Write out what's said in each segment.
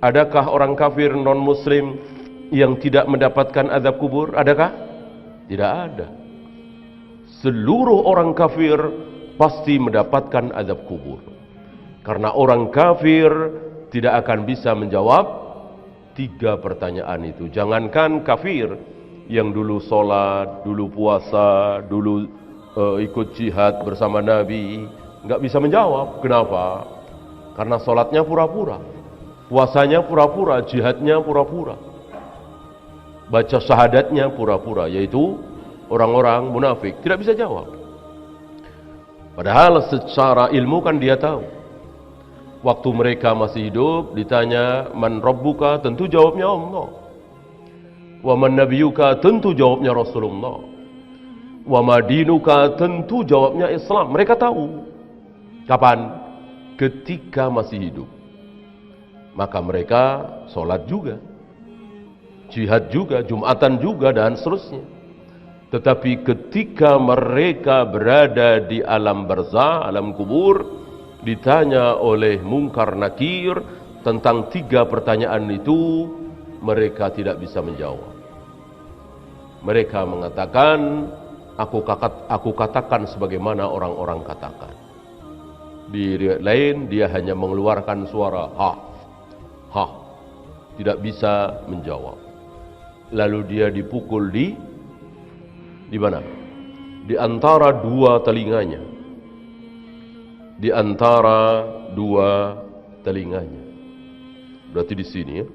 Adakah orang kafir non-muslim yang tidak mendapatkan azab kubur? Adakah? Tidak ada. Seluruh orang kafir pasti mendapatkan azab kubur. Karena orang kafir tidak akan bisa menjawab 3 pertanyaan itu. Jangankan kafir yang dulu sholat, dulu puasa, dulu ikut jihad bersama Nabi, nggak bisa menjawab. Kenapa? Karena sholatnya pura-pura, puasanya pura-pura, jihadnya pura-pura, baca syahadatnya pura-pura, yaitu orang-orang munafik. Tidak bisa jawab. Padahal secara ilmu kan dia tahu. Waktu mereka masih hidup ditanya man rabbuka, tentu jawabnya Allah. Wa man nabiyuka, tentu jawabnya Rasulullah. Wa ma dinuka, tentu jawabnya Islam. Mereka tahu. Kapan? Ketika masih hidup. Maka mereka sholat juga, jihad juga, jumatan juga, dan seterusnya. Tetapi ketika mereka berada di alam barzah, alam kubur, ditanya oleh Munkar Nakir tentang 3 pertanyaan itu, mereka tidak bisa menjawab. Mereka mengatakan, aku katakan sebagaimana orang-orang katakan. Di riwayat lain, dia hanya mengeluarkan suara ha, tidak bisa menjawab. Lalu dia dipukul di mana? Di antara 2 telinganya. Di antara 2 telinganya. Berarti di sini ya,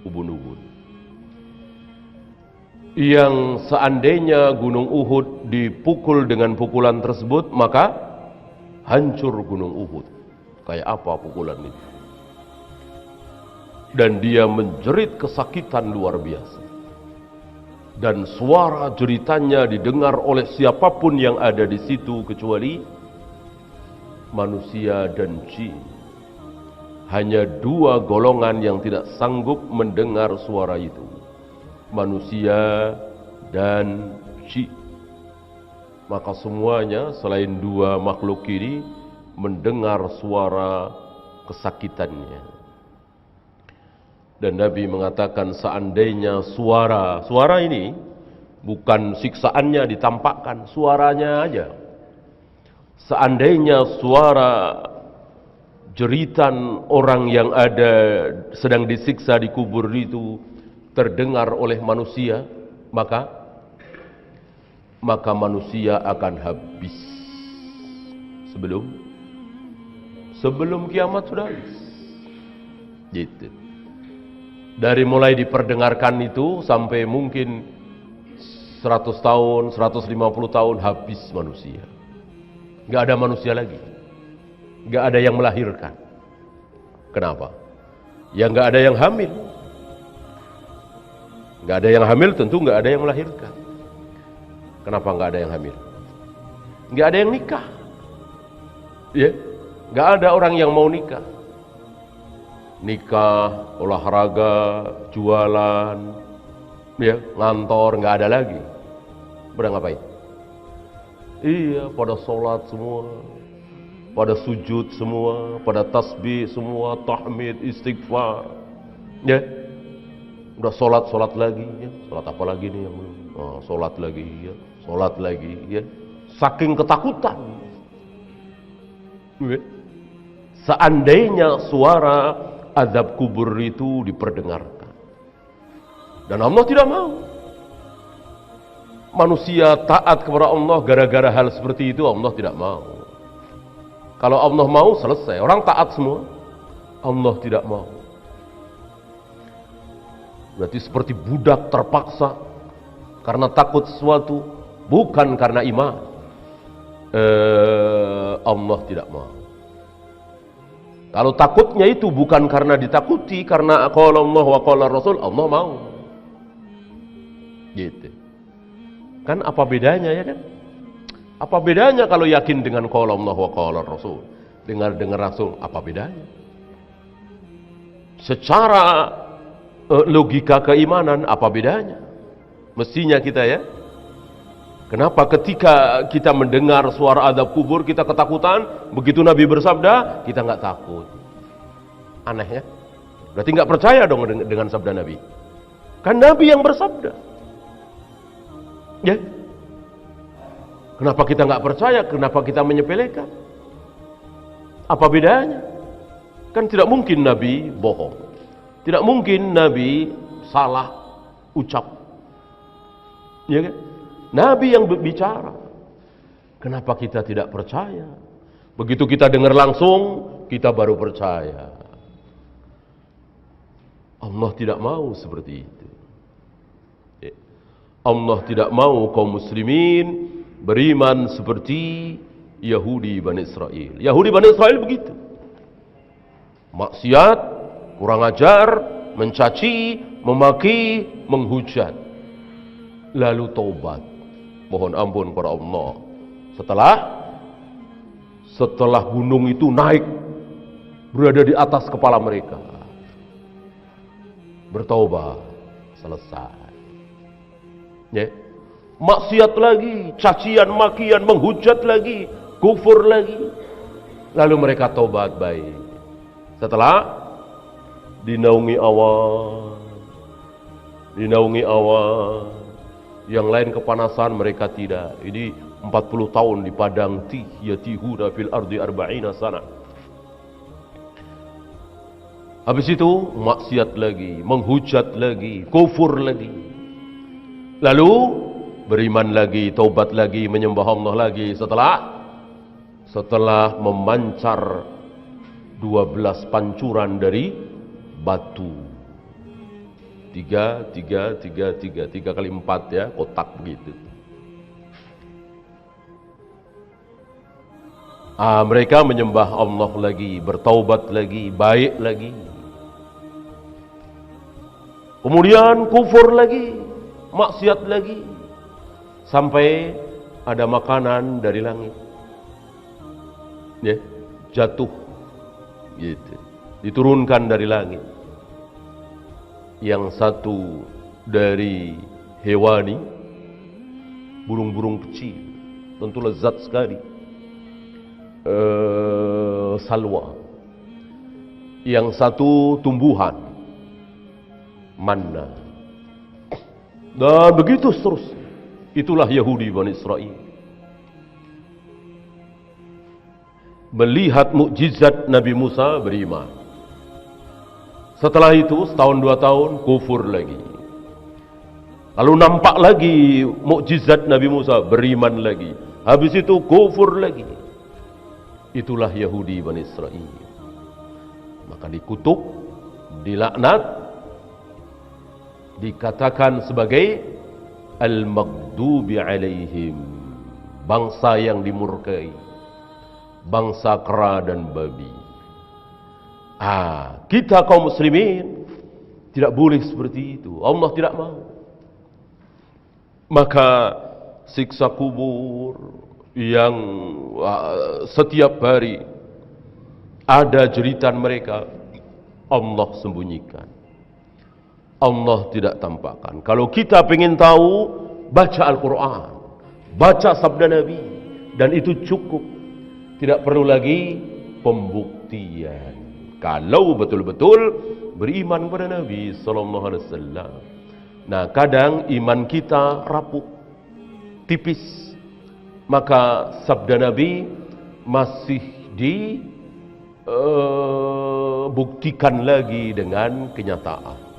ubun-ubun. Yang seandainya gunung Uhud dipukul dengan pukulan tersebut, maka hancur gunung Uhud. Kayak apa pukulan itu? Dan dia menjerit kesakitan luar biasa. Dan suara jeritannya didengar oleh siapapun yang ada di situ kecuali manusia dan jin. Hanya 2 golongan yang tidak sanggup mendengar suara itu, manusia dan jin. Maka semuanya selain 2 makhluk ini mendengar suara kesakitannya. Dan Nabi mengatakan seandainya suara ini bukan siksaannya ditampakkan, suaranya aja. Seandainya suara jeritan orang yang ada sedang disiksa di kubur itu terdengar oleh manusia, maka manusia akan habis sebelum kiamat sudah habis. Gitu. Dari mulai diperdengarkan itu sampai mungkin 100 tahun, 150 tahun habis manusia. Gak ada manusia lagi. Gak ada yang melahirkan. Kenapa? Ya gak ada yang hamil. Gak ada yang hamil, tentu gak ada yang melahirkan. Kenapa gak ada yang hamil? Gak ada yang nikah. Ya, gak ada orang yang mau nikah. Nikah, olahraga, jualan, ya, ngantor, gak ada lagi. Pada ngapain? Iya, pada sholat semua, pada sujud semua, pada tasbih semua, tahmid, istighfar. Ya, udah sholat lagi, ya. Sholat apa lagi nih yang belum? Oh, sholat lagi, ya. Saking ketakutan. Ya. Seandainya suara azab kubur itu diperdengarkan, dan Allah tidak mau. Manusia taat kepada Allah gara-gara hal seperti itu, Allah tidak mau. Kalau Allah mau, selesai. Orang taat semua. Allah tidak mau. Berarti seperti budak terpaksa karena takut sesuatu, bukan karena iman. Allah tidak mau. Kalau takutnya itu bukan karena ditakuti, karena qala Allah wa qala Rasul, Allah mau. Gitu. Kan apa bedanya, ya kan? Apa bedanya kalau yakin dengan qala Allah wa qala Rasul? Dengar Rasul, apa bedanya? Secara logika keimanan, apa bedanya? Mestinya kita, ya. Kenapa ketika kita mendengar suara azab kubur kita ketakutan, begitu Nabi bersabda kita nggak takut? Aneh, ya? Berarti nggak percaya dong dengan sabda Nabi. Kan Nabi yang bersabda. Ya. Kenapa kita nggak percaya? Kenapa kita menyepelekan? Apa bedanya? Kan tidak mungkin Nabi bohong. Tidak mungkin Nabi salah ucap. Ya kan? Nabi yang berbicara. Kenapa kita tidak percaya? Begitu kita dengar langsung, kita baru percaya. Allah tidak mau seperti itu. Allah tidak mau kaum muslimin beriman seperti Yahudi Bani Israel. Yahudi Bani Israel begitu. Maksiat, kurang ajar, mencaci, memaki, menghujat. Lalu taubat. Mohon ampun kepada Allah. Setelah gunung itu naik, berada di atas kepala mereka. Bertaubat, selesai. Ya. Maksiat lagi, cacian, makian, menghujat lagi, kufur lagi. Lalu mereka taubat baik. Setelah dinaungi awan, yang lain kepanasan, mereka tidak. Ini 40 tahun di padang yatihuna fil ardi arba'ina sana. Habis itu maksiat lagi, menghujat lagi, kufur lagi. Lalu beriman lagi, taubat lagi, menyembah Allah lagi. Setelah memancar 12 pancuran dari batu. 3 kali 4 ya, kotak begitu. Mereka menyembah Allah lagi, bertaubat lagi, baik lagi. Kemudian kufur lagi, maksiat lagi. Sampai ada makanan dari langit. Ya, jatuh gitu. Diturunkan dari langit. Yang satu dari hewani, burung-burung kecil, tentu lezat sekali. Salwa. Yang satu tumbuhan, manna. Dan begitu seterusnya. Itulah Yahudi Bani Israel. Melihat mukjizat Nabi Musa, beriman. Setelah itu setahun 2 tahun kufur lagi. Lalu nampak lagi mukjizat Nabi Musa, beriman lagi. Habis itu kufur lagi. Itulah Yahudi Bani Israel. Maka dikutuk, dilaknat, dikatakan sebagai al-maghdubi alaihim, bangsa yang dimurkai, bangsa kera dan babi. Kita kaum muslimin tidak boleh seperti itu. Allah tidak mau. Maka siksa kubur yang setiap hari ada jeritan mereka, Allah sembunyikan. Allah tidak tampakkan. Kalau kita ingin tahu, baca Al-Quran, baca sabda Nabi, dan itu cukup. Tidak perlu lagi pembuktian. Kalau betul-betul beriman kepada Nabi Sallallahu Alaihi Wasallam. Nah, kadang iman kita rapuh, tipis. Maka sabda Nabi masih dibuktikan lagi dengan kenyataan.